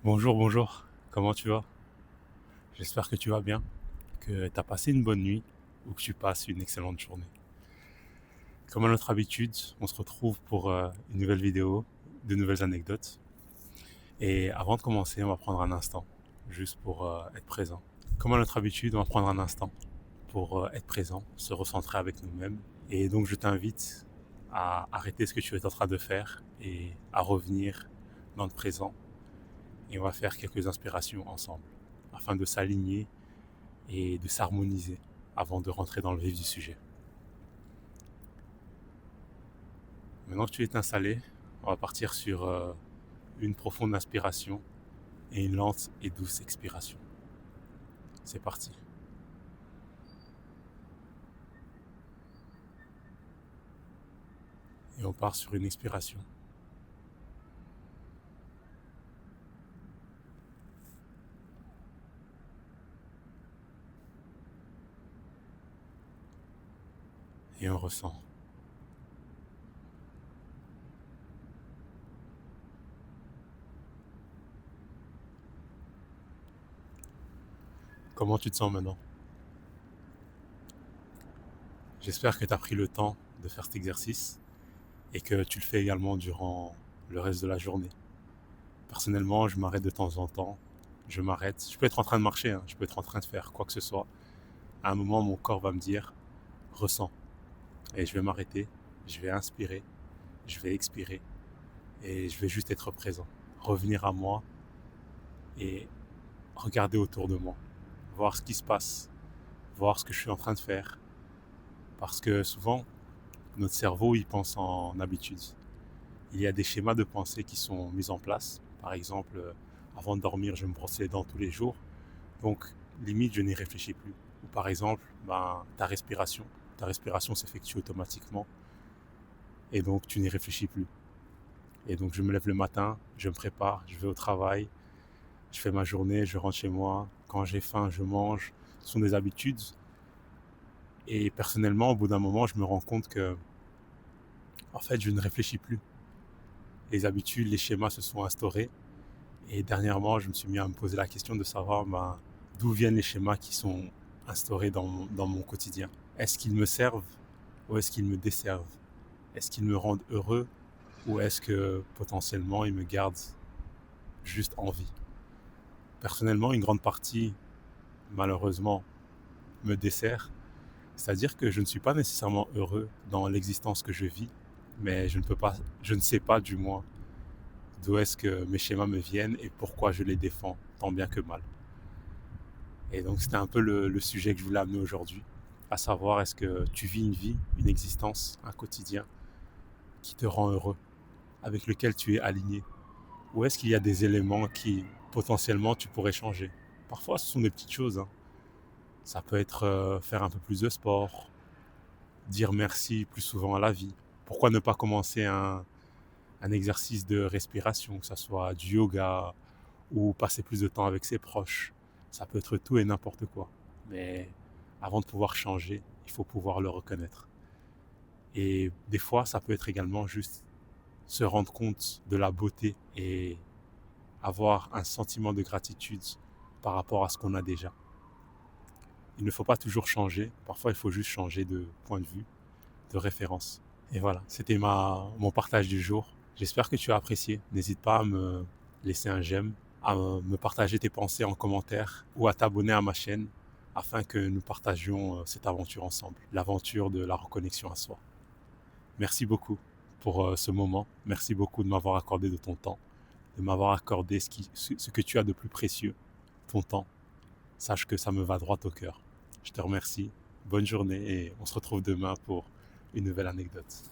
Bonjour, bonjour. Comment tu vas? J'espère que tu vas bien, que tu as passé une bonne nuit ou que tu passes une excellente journée. Comme à notre habitude, on se retrouve pour une nouvelle vidéo, de nouvelles anecdotes. Et avant de commencer, on va prendre un instant, juste pour être présent. Comme à notre habitude, on va prendre un instant pour être présent, se recentrer avec nous-mêmes. Et donc, je t'invite à arrêter ce que tu es en train de faire et à revenir dans le présent. Et on va faire quelques inspirations ensemble afin de s'aligner et de s'harmoniser avant de rentrer dans le vif du sujet. Maintenant que tu es installé, on va partir sur une profonde inspiration et une lente et douce expiration. C'est parti. Et on part sur une expiration. Et on ressent. Comment tu te sens maintenant? J'espère que tu as pris le temps de faire cet exercice et que tu le fais également durant le reste de la journée. Personnellement, je m'arrête de temps en temps. Je m'arrête. Je peux être en train de marcher, hein. Je peux être en train de faire quoi que ce soit. À un moment, mon corps va me dire, ressens. Et je vais m'arrêter, je vais inspirer, je vais expirer et je vais juste être présent. Revenir à moi et regarder autour de moi, voir ce qui se passe, voir ce que je suis en train de faire. Parce que souvent, notre cerveau, il pense en habitude. Il y a des schémas de pensée qui sont mis en place. Par exemple, avant de dormir, je me brosse les dents tous les jours. Donc, limite, je n'y réfléchis plus. Ou par exemple, ta respiration. Ta respiration s'effectue automatiquement et donc tu n'y réfléchis plus. Et donc je me lève le matin, je me prépare, je vais au travail, je fais ma journée, je rentre chez moi. Quand j'ai faim, je mange. Ce sont des habitudes. Et personnellement, au bout d'un moment, je me rends compte que, en fait, je ne réfléchis plus. Les habitudes, les schémas se sont instaurés. Et dernièrement, je me suis mis à me poser la question de savoir d'où viennent les schémas qui sont instaurés dans mon quotidien. Est-ce qu'ils me servent ou est-ce qu'ils me desservent? Est-ce qu'ils me rendent heureux ou est-ce que potentiellement ils me gardent juste en vie? Personnellement, une grande partie, malheureusement, me dessert. C'est-à-dire que je ne suis pas nécessairement heureux dans l'existence que je vis, mais je ne sais pas du moins d'où est-ce que mes schémas me viennent et pourquoi je les défends tant bien que mal. Et donc c'était un peu le sujet que je voulais amener aujourd'hui, à savoir est-ce que tu vis une vie, une existence, un quotidien qui te rend heureux, avec lequel tu es aligné, ou est-ce qu'il y a des éléments qui potentiellement tu pourrais changer? Parfois ce sont des petites choses, hein. Ça peut être faire un peu plus de sport, dire merci plus souvent à la vie. Pourquoi ne pas commencer un exercice de respiration, que ce soit du yoga ou passer plus de temps avec ses proches. Ça peut être tout et n'importe quoi. Mais avant de pouvoir changer, il faut pouvoir le reconnaître. Et des fois, ça peut être également juste se rendre compte de la beauté et avoir un sentiment de gratitude par rapport à ce qu'on a déjà. Il ne faut pas toujours changer, parfois il faut juste changer de point de vue, de référence. Et voilà, c'était mon partage du jour. J'espère que tu as apprécié. N'hésite pas à me laisser un j'aime, à me partager tes pensées en commentaire ou à t'abonner à ma chaîne afin que nous partagions cette aventure ensemble, l'aventure de la reconnexion à soi. Merci beaucoup pour ce moment. Merci beaucoup de m'avoir accordé de ton temps, de m'avoir accordé ce que tu as de plus précieux, ton temps. Sache que ça me va droit au cœur. Je te remercie. Bonne journée et on se retrouve demain pour une nouvelle anecdote.